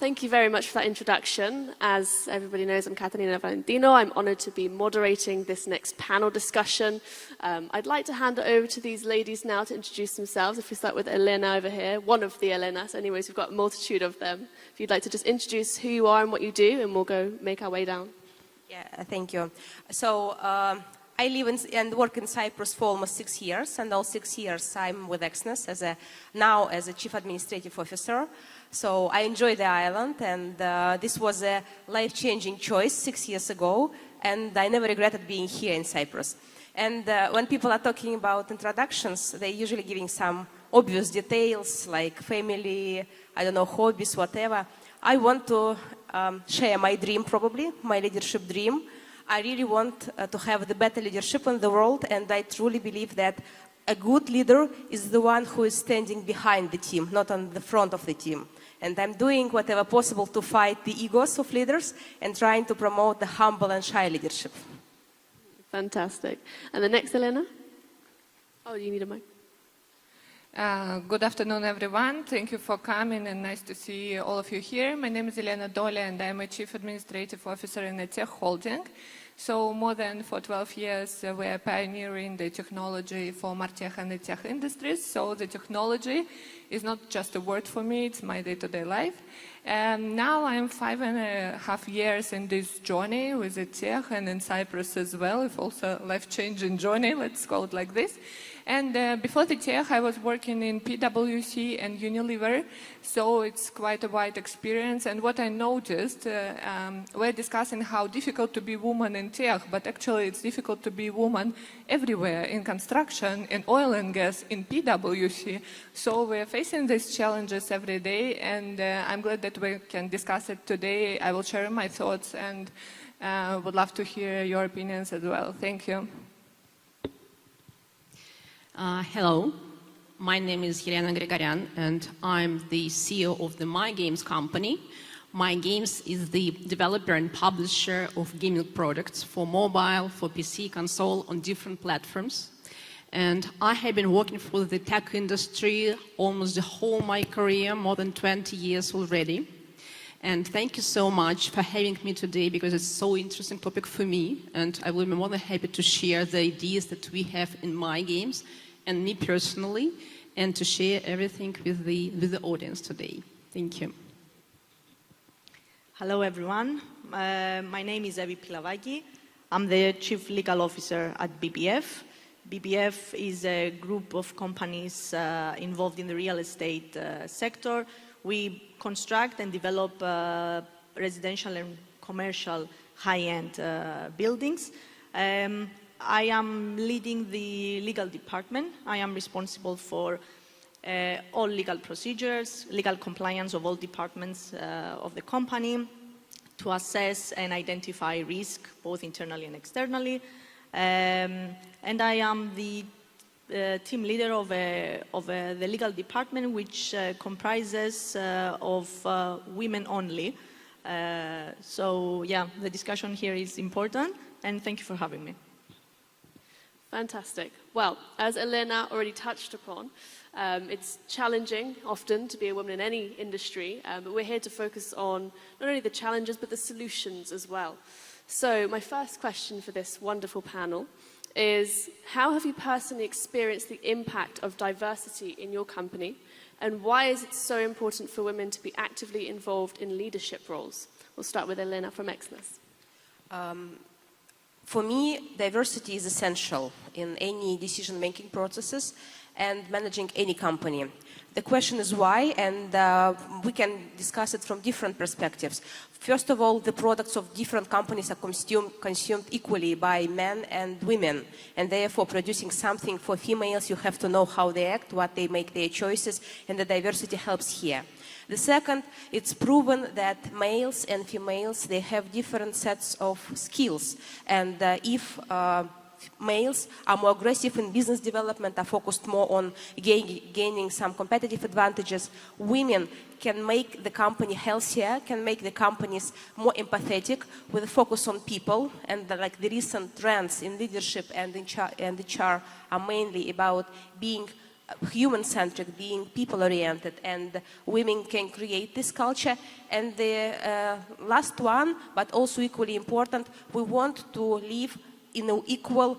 thank you very much for that introduction. As everybody knows, I'm Catalina Valentino. I'm honoured to be moderating this next panel discussion. I'd like to hand it over to these ladies now to introduce themselves. If we start with Elena over here, one of the Elenas. Anyways, we've got a multitude of them. If you'd like to just introduce who you are and what you do, and we'll go make our way down. Yeah, thank you. So I live and work in Cyprus for almost 6 years, and all 6 years I'm with Exness now as a Chief Administrative Officer. So I enjoy the island, and this was a life-changing choice 6 years ago, and I never regretted being here in Cyprus. And when people are talking about introductions, they're usually giving some obvious details like family, I don't know, hobbies, whatever. I want to share my dream, probably, my leadership dream. I really want to have the better leadership in the world, and I truly believe that a good leader is the one who is standing behind the team, not on the front of the team. And I'm doing whatever possible to fight the egos of leaders and trying to promote the humble and shy leadership. Fantastic. And the next, Elena? Oh, you need a mic. Good afternoon, everyone. Thank you for coming, and nice to see all of you here. My name is Elena Dolya, and I'm a Chief Administrative Officer in AdTech Holding. So more than for 12 years, we are pioneering the technology for MarTech and EdTech industries. So the technology is not just a word for me, it's my day-to-day life. And now I'm 5.5 years in this journey with EdTech and in Cyprus as well, if also a life-changing journey, let's call it like this. And before the tech, I was working in PwC and Unilever, so it's quite a wide experience. And what I noticed, we're discussing how difficult to be woman in tech, but actually it's difficult to be woman everywhere, in construction, in oil and gas, in PwC. So we're facing these challenges every day, and I'm glad that we can discuss it today. I will share my thoughts and would love to hear your opinions as well. Thank you. Hello, my name is Elena Grigorian, and I'm the CEO of the MY.GAMES company. MY.GAMES is the developer and publisher of gaming products for mobile, for PC, console, on different platforms. And I have been working for the tech industry almost the whole of my career, more than 20 years already. And thank you so much for having me today, because it's so interesting topic for me, and I will be more than happy to share the ideas that we have in MY.GAMES and me personally, and to share everything with the audience today. Thank you. Hello everyone, my name is Pilavaki. I'm the Chief Legal Officer at BBF. BBF is a group of companies involved in the real estate sector. We construct and develop residential and commercial high-end buildings. I am leading the legal department. I am responsible for all legal procedures, legal compliance of all departments of the company, to assess and identify risk, both internally and externally. And I am the team leader of the legal department, which comprises of women only. So yeah, the discussion here is important, and thank you for having me. Fantastic. Well, as Elena already touched upon, it's challenging often to be a woman in any industry, but we're here to focus on not only the challenges, but the solutions as well. So my first question for this wonderful panel is, how have you personally experienced the impact of diversity in your company, and why is it so important for women to be actively involved in leadership roles? We'll start with Elena from Exness. For me, diversity is essential in any decision-making processes and managing any company. The question is why, and we can discuss it from different perspectives. First of all, the products of different companies are consumed equally by men and women, and therefore producing something for females, you have to know how they act, what they make their choices, and the diversity helps here. The second, it's proven that males and females, they have different sets of skills, and if males are more aggressive in business development, are focused more on gaining some competitive advantages, women can make the company healthier, can make the companies more empathetic with a focus on people, and like the recent trends in leadership and in HR are mainly about being human-centric, being people-oriented, and women can create this culture. And the last one, but also equally important, we want to live in an equal,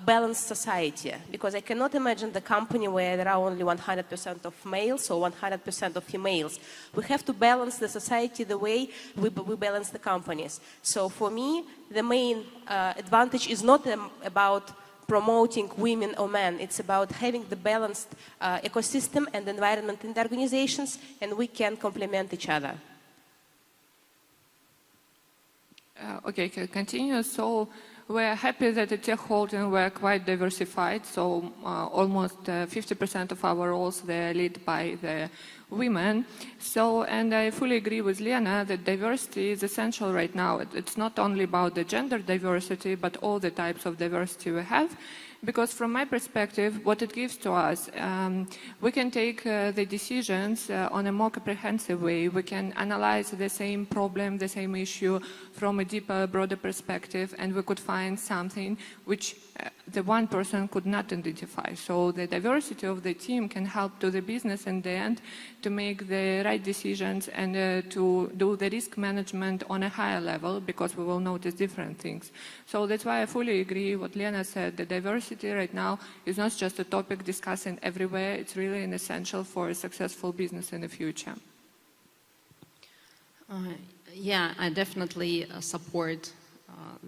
balanced society, because I cannot imagine the company where there are only 100% of males or 100% of females. We have to balance the society the way we balance the companies. So for me, the main advantage is not about promoting women or men. It's about having the balanced ecosystem and environment in the organizations, and we can complement each other. Okay, continue. So we're happy that at Tech Holding we're quite diversified. So almost 50% of our roles, they're led by the women. So, and I fully agree with Lena that diversity is essential right now. It's not only about the gender diversity, but all the types of diversity we have. Because from my perspective, what it gives to us, we can take the decisions on a more comprehensive way. We can analyze the same problem, the same issue from a deeper, broader perspective, and we could find something which the one person could not identify. So the diversity of the team can help to the business in the end to make the right decisions and to do the risk management on a higher level, because we will notice different things. So that's why I fully agree what Lena said. The diversity right now is not just a topic discussing everywhere. It's really an essential for a successful business in the future. Yeah, I definitely support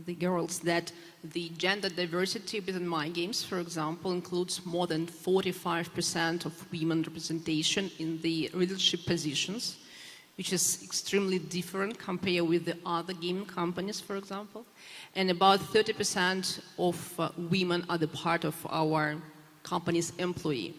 the girls that the gender diversity within MY.GAMES, for example, includes more than 45% of women representation in the leadership positions, which is extremely different compared with the other gaming companies, for example. And about 30% of women are the part of our company's employee.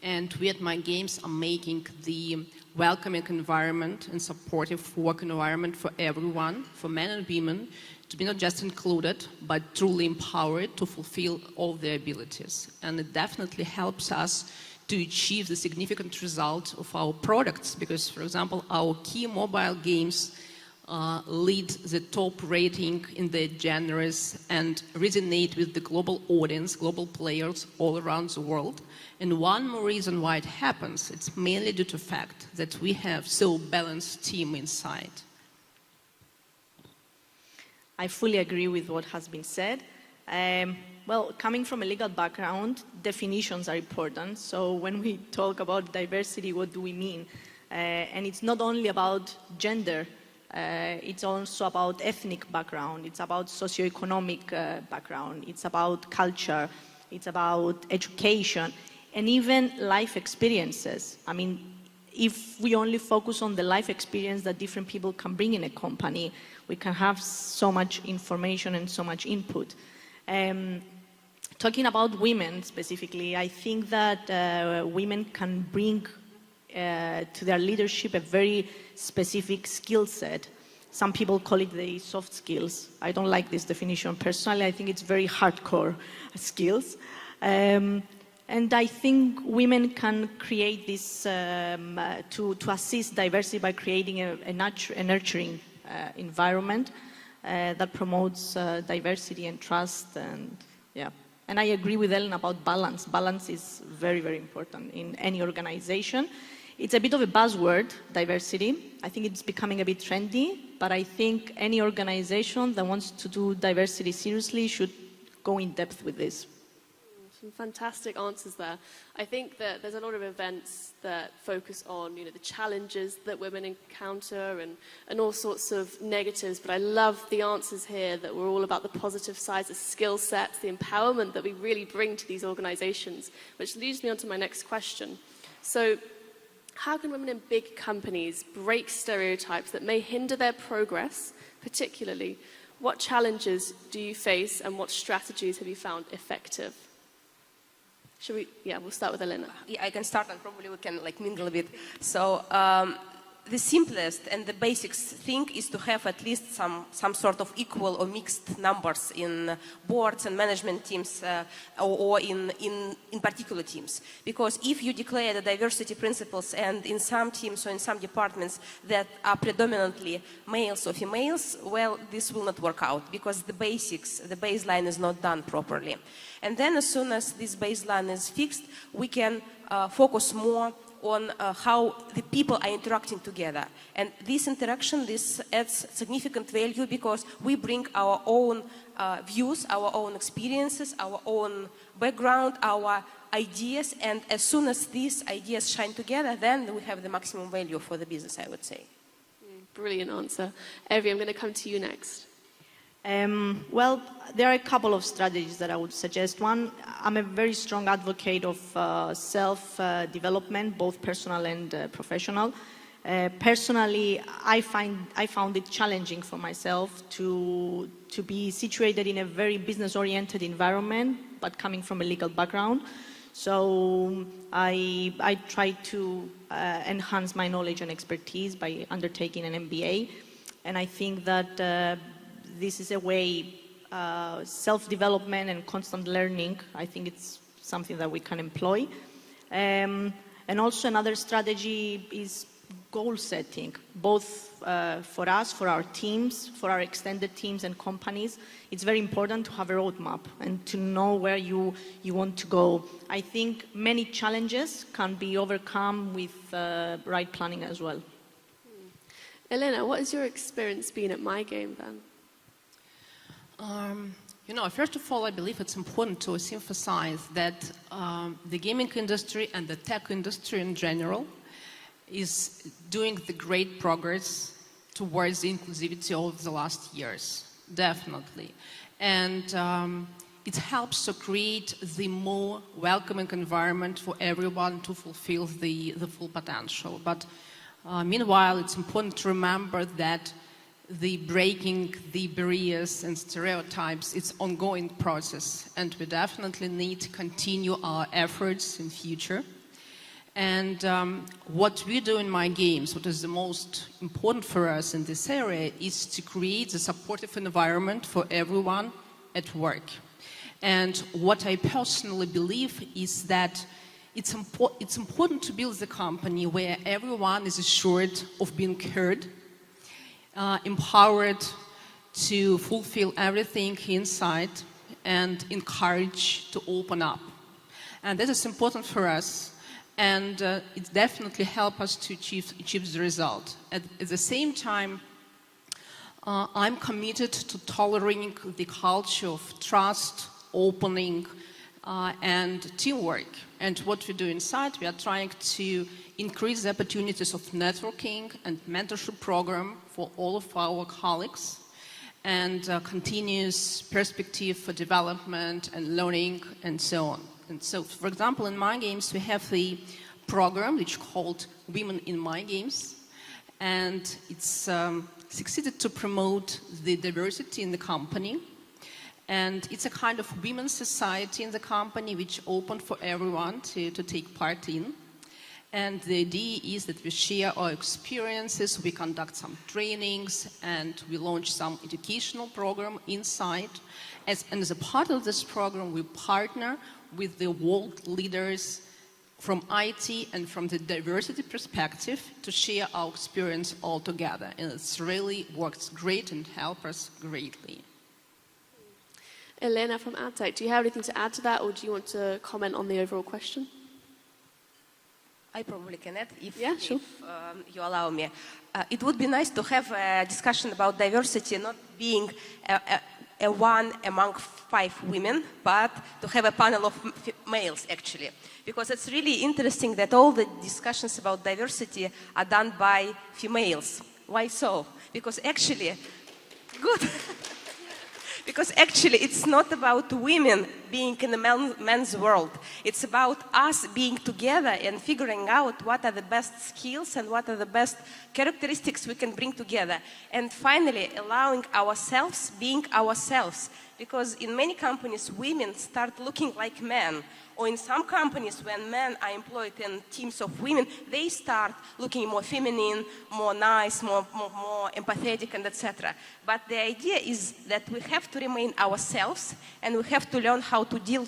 And we at MY.GAMES are making the welcoming environment and supportive work environment for everyone, for men and women, to be not just included, but truly empowered to fulfill all their abilities. And it definitely helps us to achieve the significant result of our products, because, for example, our key mobile games lead the top rating in the genres and resonate with the global audience, global players all around the world. And one more reason why it happens, it's mainly due to the fact that we have so balanced team inside. I fully agree with what has been said. Well, coming from a legal background, definitions are important. So when we talk about diversity, what do we mean? And it's not only about gender, it's also about ethnic background, it's about socioeconomic background, it's about culture, it's about education, and even life experiences. I mean, if we only focus on the life experience that different people can bring in a company, we can have so much information and so much input. Talking about women specifically, I think that women can bring to their leadership a very specific skill set. Some people call it the soft skills. I don't like this definition personally. I think it's very hardcore skills. And I think women can create this to assist diversity by creating a nurturing environment that promotes diversity and trust, and yeah. And I agree with Elena about balance. Balance is very, very important in any organization. It's a bit of a buzzword, diversity. I think it's becoming a bit trendy, but I think any organization that wants to do diversity seriously should go in depth with this. Some fantastic answers there. I think that there's a lot of events that focus on, the challenges that women encounter and all sorts of negatives, but I love the answers here that we're all about the positive sides, the skill sets, the empowerment that we really bring to these organizations, which leads me on to my next question. So, how can women in big companies break stereotypes that may hinder their progress, particularly? What challenges do you face and what strategies have you found effective? Should we? Yeah, we'll start with Elena. Yeah, I can start and probably we can mingle a bit. So the simplest and the basic thing is to have at least some sort of equal or mixed numbers in boards and management teams or in particular teams. Because if you declare the diversity principles and in some teams or in some departments that are predominantly males or females, well, this will not work out because the basics, the baseline is not done properly. And then as soon as this baseline is fixed, we can focus more on how the people are interacting together. And this interaction, this adds significant value because we bring our own views, our own experiences, our own background, our ideas, and as soon as these ideas shine together, then we have the maximum value for the business, I would say. Brilliant answer. Evie, I'm going to come to you next. Well, there are a couple of strategies that I would suggest. One, I'm a very strong advocate of self-development, both personal and professional. Personally, I found it challenging for myself to be situated in a very business-oriented environment, but coming from a legal background. So I tried to enhance my knowledge and expertise by undertaking an MBA. And I think that this is a way, self-development and constant learning, I think it's something that we can employ. And also another strategy is goal setting, both for us, for our teams, for our extended teams and companies. It's very important to have a roadmap and to know where you want to go. I think many challenges can be overcome with right planning as well. Elena, what has your experience been at MY.GAMES then? You know, first of all, I believe it's important to emphasize that the gaming industry and the tech industry in general is doing the great progress towards the inclusivity of the last years, definitely. And it helps to create the more welcoming environment for everyone to fulfill the full potential. But meanwhile, it's important to remember that the breaking the barriers and stereotypes, it's an ongoing process, and we definitely need to continue our efforts in future. And what we do in MY.GAMES, what is the most important for us in this area, is to create a supportive environment for everyone at work. And what I personally believe is that it's important to build a company where everyone is assured of being heard, empowered to fulfill everything inside, and encouraged to open up. And that is important for us, and it definitely helps us to achieve the result. At the same time, I'm committed to tolerating the culture of trust, opening, and teamwork. And what we do inside, we are trying to increase the opportunities of networking and mentorship program for all of our colleagues, and continuous perspective for development and learning and so on. And so, for example, in MY.GAMES, we have a program which is called Women in MY.GAMES, and it's succeeded to promote the diversity in the company. And it's a kind of women's society in the company which open for everyone to take part in. And the idea is that we share our experiences, we conduct some trainings, and we launch some educational program inside. And as a part of this program, we partner with the world leaders from IT and from the diversity perspective to share our experience all together. And it's really works great and helps us greatly. Elena from AdTech, do you have anything to add to that, or do you want to comment on the overall question? I probably can add if sure. You allow me. It would be nice to have a discussion about diversity not being a one among 5 women, but to have a panel of males actually. Because it's really interesting that all the discussions about diversity are done by females. Why so? Because actually, good. Because actually it's not about women being in the men's world. It's about us being together and figuring out what are the best skills and what are the best characteristics we can bring together. And finally, allowing ourselves being ourselves. Because in many companies, women start looking like men. Or in some companies, when men are employed in teams of women, they start looking more feminine, more nice, more empathetic, and etc. But the idea is that we have to remain ourselves, and we have to learn how to deal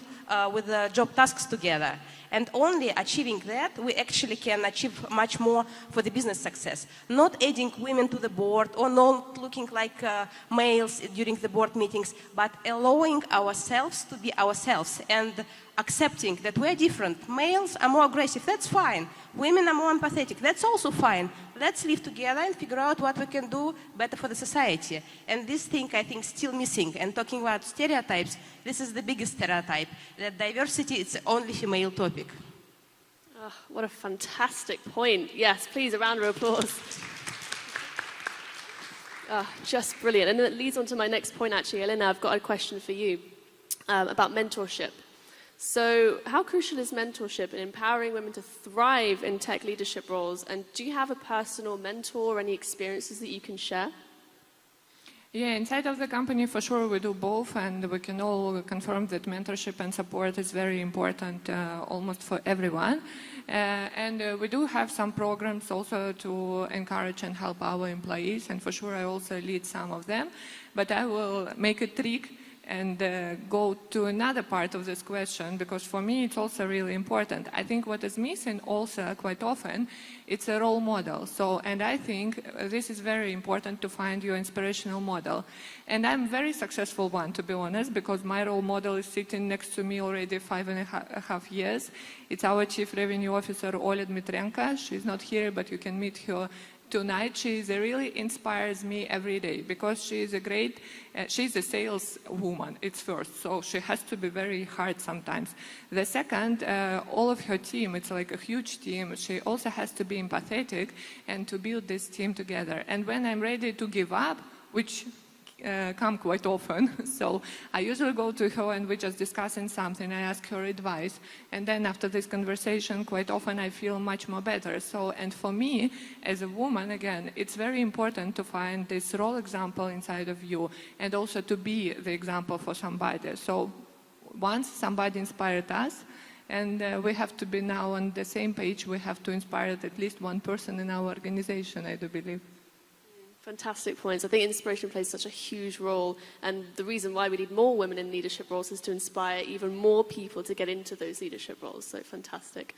with the job tasks together. And only achieving that, we actually can achieve much more for the business success. Not adding women to the board or not looking like males during the board meetings, but allowing ourselves to be ourselves and accepting that we're different. Males are more aggressive, that's fine. Women are more empathetic, that's also fine. Let's live together and figure out what we can do better for the society. And this thing, I think, still missing. And talking about stereotypes, this is the biggest stereotype, that diversity is only female topic. Oh, what a fantastic point. Yes, please, a round of applause. Just brilliant. And it leads on to my next point, actually. Elena, I've got a question for you about mentorship. So how crucial is mentorship in empowering women to thrive in tech leadership roles? And do you have a personal mentor or any experiences that you can share? Yeah, inside of the company, for sure, we do both, and we can all confirm that mentorship and support is very important almost for everyone. And we do have some programs also to encourage and help our employees, and for sure, I also lead some of them. But I will make a trick and go to another part of this question, because for me it's also really important. I think what is missing also quite often, it's a role model. So, and I think this is very important to find your inspirational model. And I'm a very successful one, to be honest, because my role model is sitting next to me already 5.5 years. It's our Chief Revenue Officer, Olya Dmitrenko. She's not here, but you can meet her tonight. She really inspires me every day, because she is a great, she's a sales woman, it's first, so she has to be very hard sometimes. The second, all of her team, it's like a huge team, she also has to be empathetic and to build this team together. And when I'm ready to give up, which come quite often, so I usually go to her and we just discussing something, I ask her advice, and then after this conversation quite often I feel much more better. So, and for me as a woman, again, it's very important to find this role example inside of you and also to be the example for somebody. So once somebody inspired us, and we have to be now on the same page, we have to inspire at least one person in our organization, I do believe. Fantastic points. I think inspiration plays such a huge role, and the reason why we need more women in leadership roles is to inspire even more people to get into those leadership roles. So fantastic.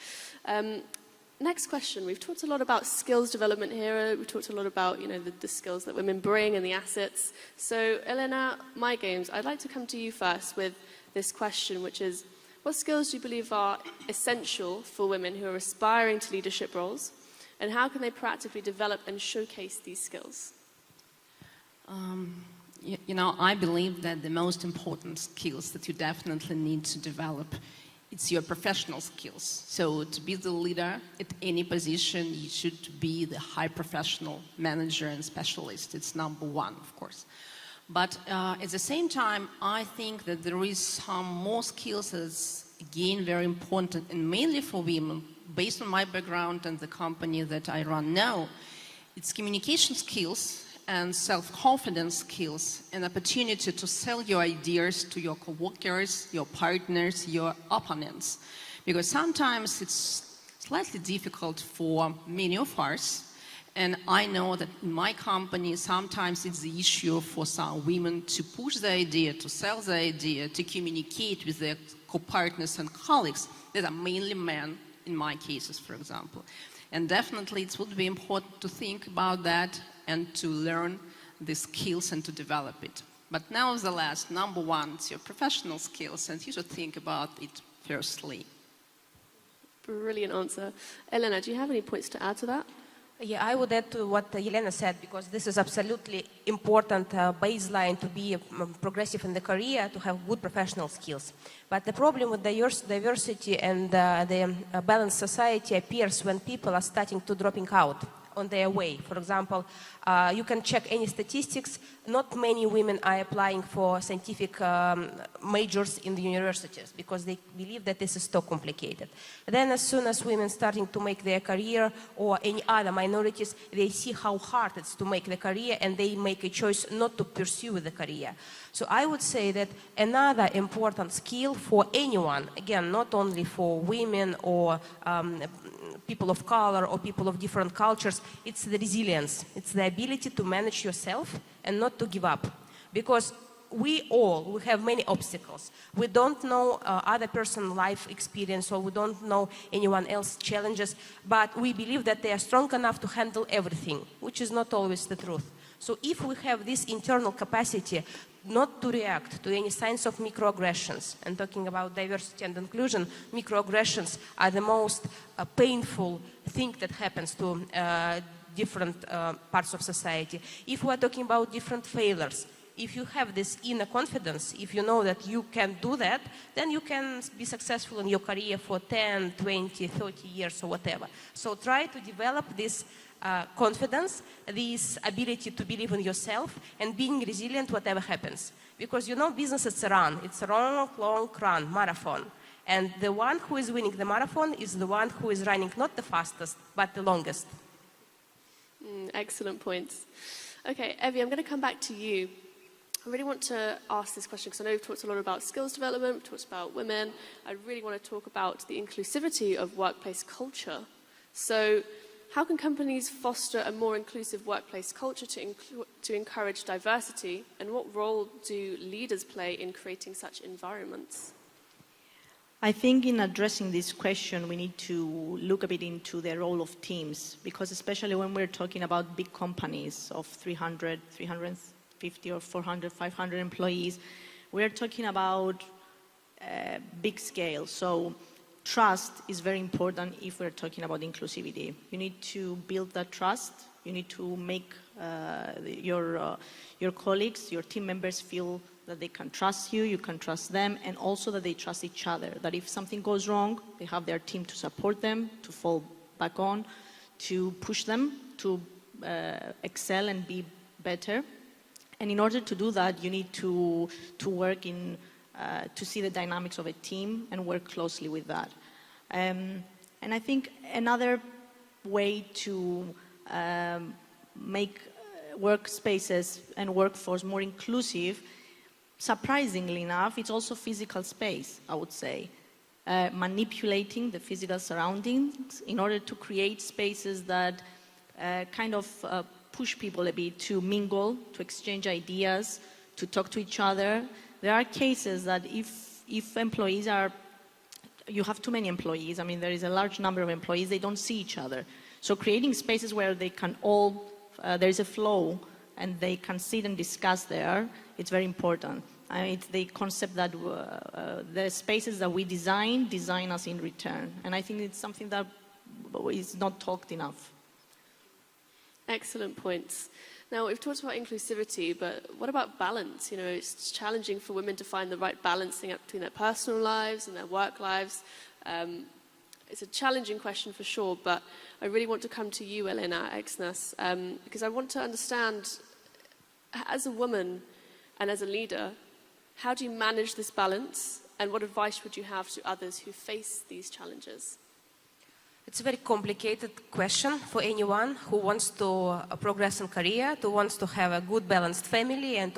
Next question. We've talked a lot about skills development here. We've talked a lot about, you know, the skills that women bring and the assets. So Elena, MY.GAMES, I'd like to come to you first with this question, which is, what skills do you believe are essential for women who are aspiring to leadership roles, and how can they practically develop and showcase these skills? You know, I believe that the most important skills that you definitely need to develop, it's your professional skills. So to be the leader at any position, you should be the high professional manager and specialist. It's number one, of course. But at the same time, I think that there is some more skills that's, again, very important, and mainly for women, based on my background and the company that I run now. It's communication skills and self-confidence skills, an opportunity to sell your ideas to your coworkers, your partners, your opponents. Because sometimes it's slightly difficult for many of us, and I know that in my company sometimes it's the issue for some women to push the idea, to sell the idea, to communicate with their co-partners and colleagues that are mainly men, in my cases, for example. And definitely it would be important to think about that and to learn the skills and to develop it. But nevertheless, number one, it's your professional skills, and you should think about it firstly. Brilliant answer. Elena, do you have any points to add to that? Yeah, I would add to what Elena said, because this is absolutely important baseline to be progressive in the career, to have good professional skills. But the problem with diversity and the balanced society appears when people are starting to dropping out on their way. For example, you can check any statistics. Not many women are applying for scientific majors in the universities because they believe that this is too complicated. Then as soon as women starting to make their career, or any other minorities, they see how hard it's to make the career, and they make a choice not to pursue the career. So I would say that another important skill for anyone, again, not only for women or people of color or people of different cultures, it's the resilience. It's the ability to manage yourself and not to give up. Because we have many obstacles. We don't know other person's life experience, or we don't know anyone else's challenges, but we believe that they are strong enough to handle everything, which is not always the truth. So if we have this internal capacity not to react to any signs of microaggressions, and talking about diversity and inclusion, microaggressions are the most painful thing that happens to different parts of society. If we are talking about different failures, if you have this inner confidence, if you know that you can do that, then you can be successful in your career for 10, 20, 30 years or whatever. So try to develop this confidence, this ability to believe in yourself and being resilient whatever happens. Because you know business is a run. It's a long, long run, marathon. And the one who is winning the marathon is the one who is running not the fastest, but the longest. Excellent points. Okay, Evie, I'm going to come back to you. I really want to ask this question because I know we've talked a lot about skills development, we've talked about women. I really want to talk about the inclusivity of workplace culture. So how can companies foster a more inclusive workplace culture to encourage diversity, and what role do leaders play in creating such environments? I think in addressing this question, we need to look a bit into the role of teams, because especially when we're talking about big companies of 300, 350 or 400, 500 employees, we're talking about big scale. So trust is very important if we're talking about inclusivity. You need to build that trust. You need to make your colleagues, your team members feel that they can trust you, you can trust them, and also that they trust each other. That if something goes wrong, they have their team to support them, to fall back on, to push them to excel and be better. And in order to do that, you need to work in, to see the dynamics of a team and work closely with that. And I think another way to make workspaces and workforce more inclusive, surprisingly enough, it's also physical space, I would say. Manipulating the physical surroundings in order to create spaces that kind of push people a bit to mingle, to exchange ideas, to talk to each other. There are cases that if employees are, you have too many employees, I mean there is a large number of employees, they don't see each other. So creating spaces where they can all, there is a flow and they can sit and discuss there, it's very important. It's the concept that the spaces that we design us in return. And I think it's something that is not talked enough. Excellent points. Now, we've talked about inclusivity, but what about balance? You know, it's challenging for women to find the right balancing between their personal lives and their work lives. It's a challenging question for sure, but I really want to come to you, Elena, at Exness, because I want to understand, as a woman and as a leader, how do you manage this balance, and what advice would you have to others who face these challenges? It's a very complicated question for anyone who wants to progress in career, who wants to have a good balanced family, and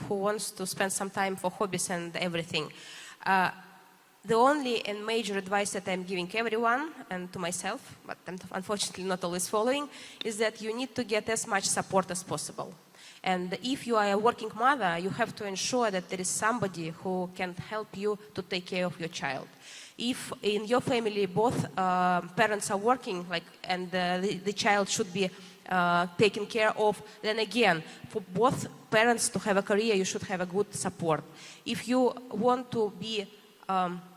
who wants to spend some time for hobbies and everything. The only and major advice that I'm giving everyone, and to myself, but I'm unfortunately not always following, is that you need to get as much support as possible. And if you are a working mother, you have to ensure that there is somebody who can help you to take care of your child. If in your family both parents are working, and the child should be taken care of, then again, for both parents to have a career, you should have a good support. If you want to be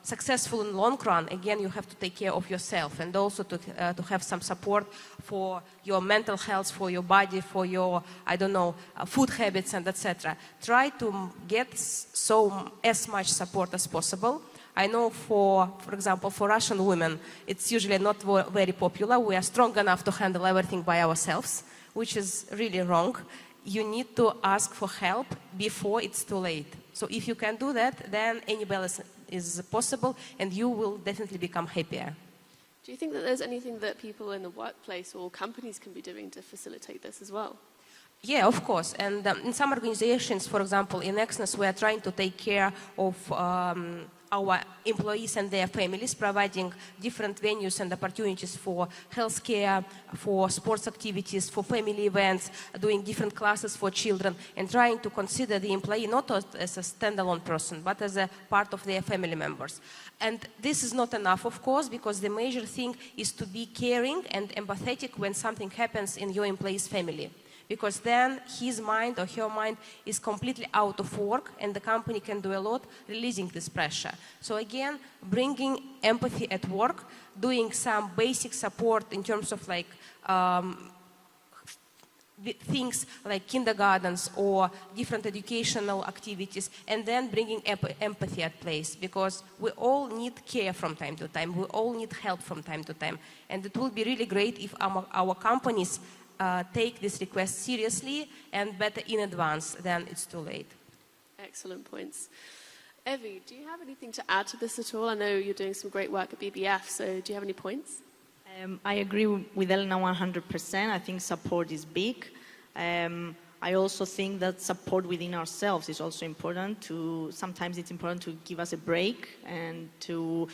successful in the long run, again, you have to take care of yourself, and also to have some support for your mental health, for your body, for your, I don't know, food habits, and etc. Try to get as much support as possible. I know for example, for Russian women, it's usually not very popular. We are strong enough to handle everything by ourselves, which is really wrong. You need to ask for help before it's too late. So if you can do that, then any balance is possible, and you will definitely become happier. Do you think that there's anything that people in the workplace or companies can be doing to facilitate this as well? Yeah, of course. And in some organizations, for example, in Exness, we are trying to take care of our employees and their families, providing different venues and opportunities for healthcare, for sports activities, for family events, doing different classes for children, and trying to consider the employee not as a standalone person, but as a part of their family members. And this is not enough, of course, because the major thing is to be caring and empathetic when something happens in your employee's family. Because then his mind or her mind is completely out of work and the company can do a lot releasing this pressure. So again, bringing empathy at work, doing some basic support in terms of like things like kindergartens or different educational activities, and then bringing empathy at place, because we all need care from time to time, we all need help from time to time, and it will be really great if our companies take this request seriously and better in advance than it's too late. Excellent points. Evie, do you have anything to add to this at all? I know you're doing some great work at BBF, so do you have any points? I agree with Elena 100%. I think support is big. I also think that support within ourselves is also important. Sometimes it's important to give us a break and to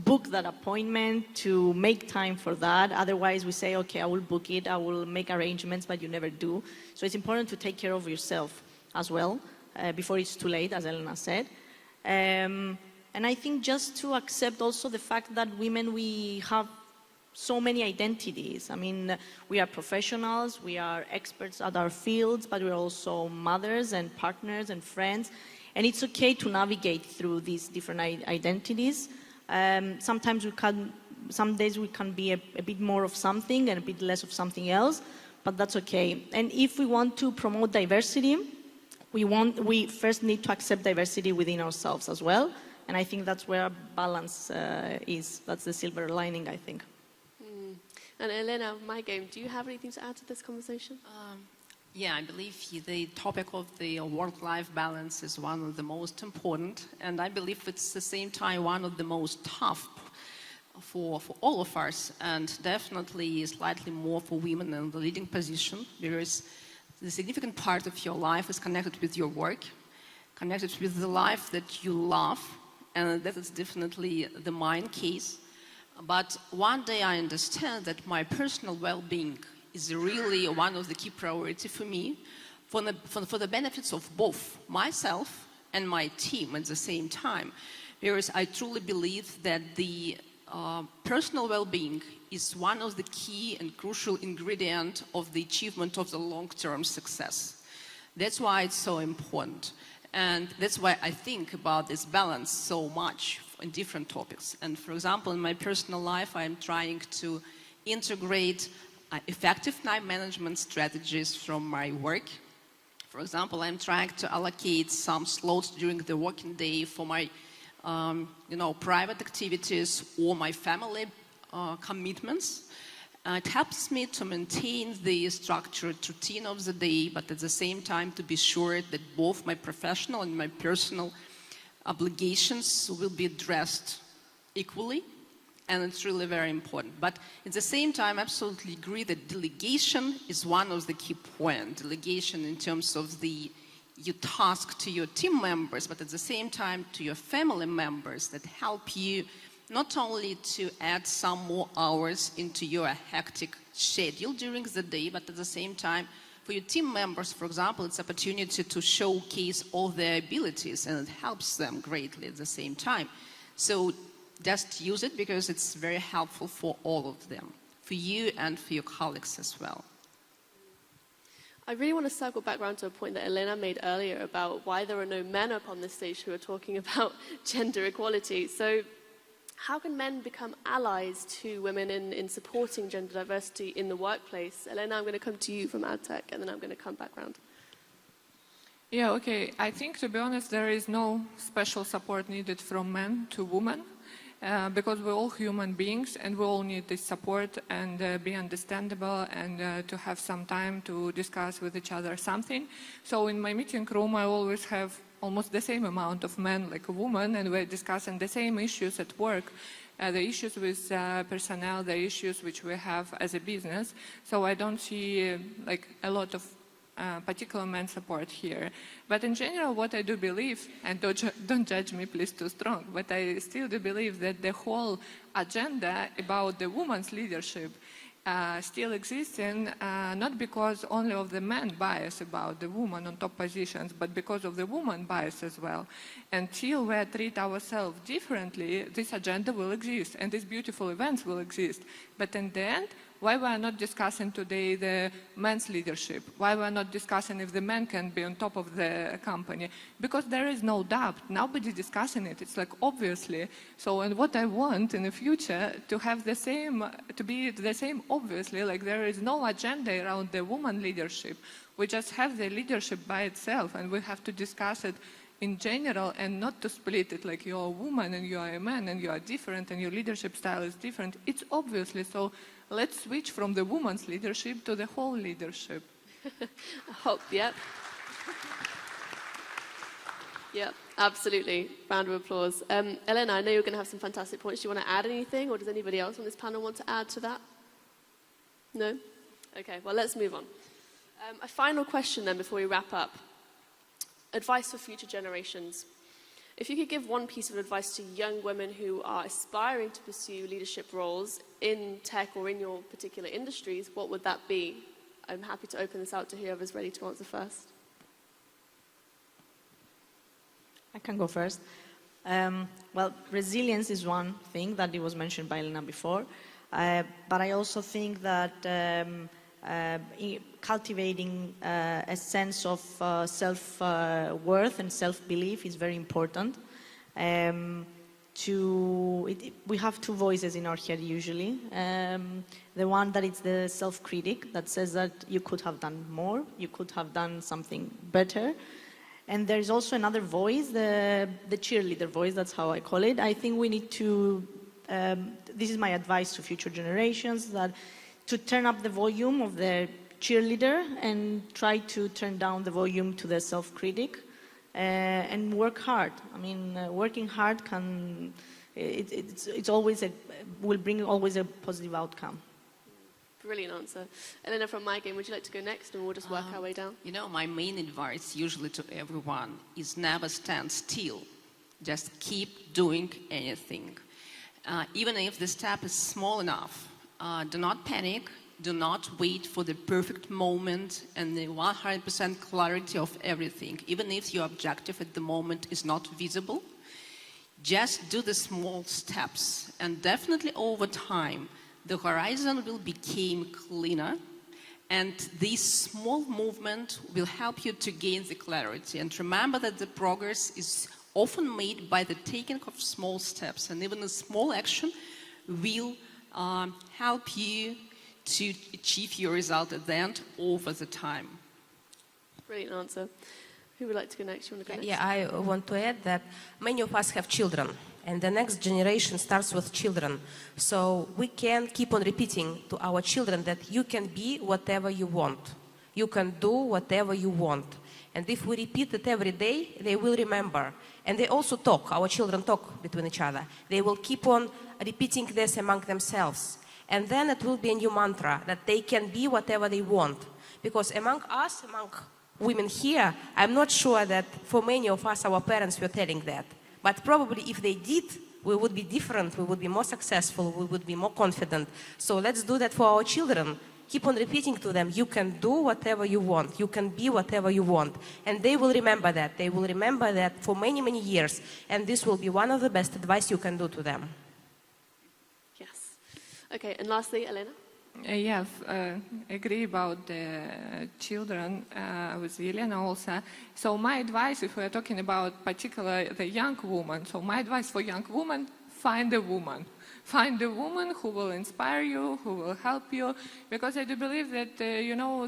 book that appointment, to make time for that. Otherwise we say, okay, I will book it, I will make arrangements, but you never do. So it's important to take care of yourself as well, before it's too late, as Elena said. And I think just to accept also the fact that women, we have so many identities. I mean, we are professionals, we are experts at our fields, but we're also mothers and partners and friends. And it's okay to navigate through these different identities. Sometimes some days we can be a bit more of something and a bit less of something else, but that's okay. And if we want to promote diversity, we first need to accept diversity within ourselves as well. And I think that's where balance is. That's the silver lining, I think. And Elena, MY.GAMES, do you have anything to add to this conversation? Yeah, I believe the topic of the work-life balance is one of the most important, and I believe it's at the same time one of the most tough for all of us, and definitely slightly more for women in the leading position, because the significant part of your life is connected with your work, connected with the life that you love, and that is definitely the mine case. But one day I understand that my personal well-being is really one of the key priorities for me, for the benefits of both myself and my team at the same time. Because I truly believe that the personal well-being is one of the key and crucial ingredients of the achievement of the long-term success. That's why it's so important. And that's why I think about this balance so much in different topics. And for example, in my personal life, I'm trying to integrate effective time management strategies from my work. For example, I'm trying to allocate some slots during the working day for my private activities or my family commitments. It helps me to maintain the structured routine of the day, but at the same time to be sure that both my professional and my personal obligations will be addressed equally, and it's really very important. But at the same time, I absolutely agree that delegation is one of the key points. Delegation in terms of your task to your team members, but at the same time to your family members that help you not only to add some more hours into your hectic schedule during the day, but at the same time for your team members, for example, it's an opportunity to showcase all their abilities, and it helps them greatly at the same time. So just use it because it's very helpful for all of them, for you and for your colleagues as well. I really want to circle back around to a point that Elena made earlier about why there are no men up on this stage who are talking about gender equality. So how can men become allies to women in supporting gender diversity in the workplace? Elena, I'm going to come to you from AdTech, and then I'm going to come back around. Yeah, okay. I think, to be honest, there is no special support needed from men to women, because we're all human beings and we all need this support and be understandable and to have some time to discuss with each other something. So in my meeting room, I always have almost the same amount of men like a woman, and we're discussing the same issues at work, the issues with personnel, the issues which we have as a business. So I don't see like a lot of particular men support here. But in general, what I do believe, and don't judge me, please, too strong, but I still do believe that the whole agenda about the women's leadership still existing, not because only of the men bias about the woman on top positions, but because of the woman bias as well. Until we treat ourselves differently, this agenda will exist, and these beautiful events will exist. But in the end, why we are not discussing today the men's leadership? Why we are not discussing if the men can be on top of the company? Because there is no doubt. Nobody discussing it. It's like obviously. So, and what I want in the future to have the same, to be the same obviously, like there is no agenda around the woman leadership. We just have the leadership by itself, and we have to discuss it in general and not to split it like you're a woman and you are a man and you are different and your leadership style is different. It's obviously so. Let's switch from the woman's leadership to the whole leadership. I hope, yeah. Yeah, absolutely. Round of applause. Elena, I know you're going to have some fantastic points. Do you want to add anything, or does anybody else on this panel want to add to that? No? Okay, well, let's move on. A final question then before we wrap up. Advice for future generations. If you could give one piece of advice to young women who are aspiring to pursue leadership roles in tech or in your particular industries, what would that be? I'm happy to open this out to whoever's ready to answer first. I can go first. Well, resilience is one thing that it was mentioned by Elena before, but I also think that cultivating a sense of self-worth and self-belief is very important. We have two voices in our head usually. The one that is the self-critic that says that you could have done more, you could have done something better. And there's also another voice, the cheerleader voice, that's how I call it. I think we need to, this is my advice to future generations, that to turn up the volume of the cheerleader and try to turn down the volume to the self-critic and work hard. I mean, working hard can, it's always will bring always a positive outcome. Brilliant answer. Elena from MY.GAMES, would you like to go next and we'll just work our way down? You know, my main advice usually to everyone is never stand still. Just keep doing anything. Even if the step is small enough, do not panic. Do not wait for the perfect moment and the 100% clarity of everything. Even if your objective at the moment is not visible, just do the small steps. And definitely over time, the horizon will become cleaner. And this small movement will help you to gain the clarity. And remember that the progress is often made by the taking of small steps. And even a small action will help you to achieve your result at the end over the time. Brilliant answer. Who would like to go next? You want to go next? Yeah, I want to add that many of us have children, and the next generation starts with children. So we can keep on repeating to our children that you can be whatever you want. You can do whatever you want. And if we repeat it every day, they will remember. And they also talk, our children talk between each other. They will keep on repeating this among themselves. And then it will be a new mantra that they can be whatever they want. Because among us, among women here, I'm not sure that for many of us, our parents were telling that. But probably if they did, we would be different, we would be more successful, we would be more confident. So let's do that for our children. Keep on repeating to them, you can do whatever you want, you can be whatever you want. And they will remember that. They will remember that for many, many years. And this will be one of the best advice you can do to them. Yes. Okay, and lastly, Elena? I agree about the children with Elena also. So my advice, if we're talking about particularly the young woman, so my advice for young women, find a woman. Find a woman who will inspire you, who will help you, because I do believe that,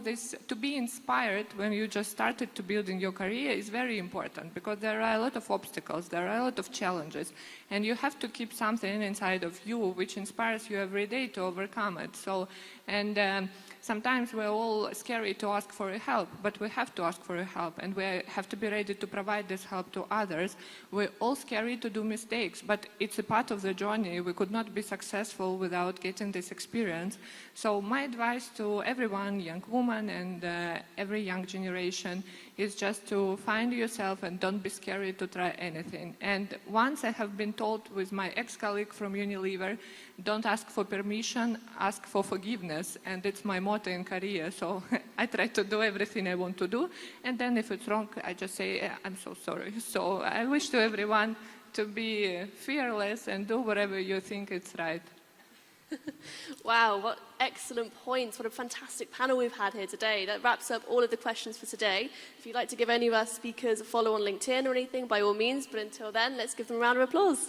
this to be inspired when you just started to building your career is very important, because there are a lot of obstacles, there are a lot of challenges, and you have to keep something inside of you which inspires you every day to overcome it. So, and sometimes we're all scary to ask for help, but we have to ask for help, and we have to be ready to provide this help to others. We're all scary to do mistakes, but it's a part of the journey. We could not be successful without getting this experience. So my advice to everyone, young woman and every young generation, is just to find yourself and don't be scary to try anything. And once I have been told with my ex-colleague from Unilever, don't ask for permission, ask for forgiveness. And it's my motto in career. So I try to do everything I want to do. And then if it's wrong, I just say, I'm so sorry. So I wish to everyone to be fearless and do whatever you think is right. Wow, what excellent points. What a fantastic panel we've had here today. That wraps up all of the questions for today. If you'd like to give any of our speakers a follow on LinkedIn or anything, by all means. But until then, let's give them a round of applause.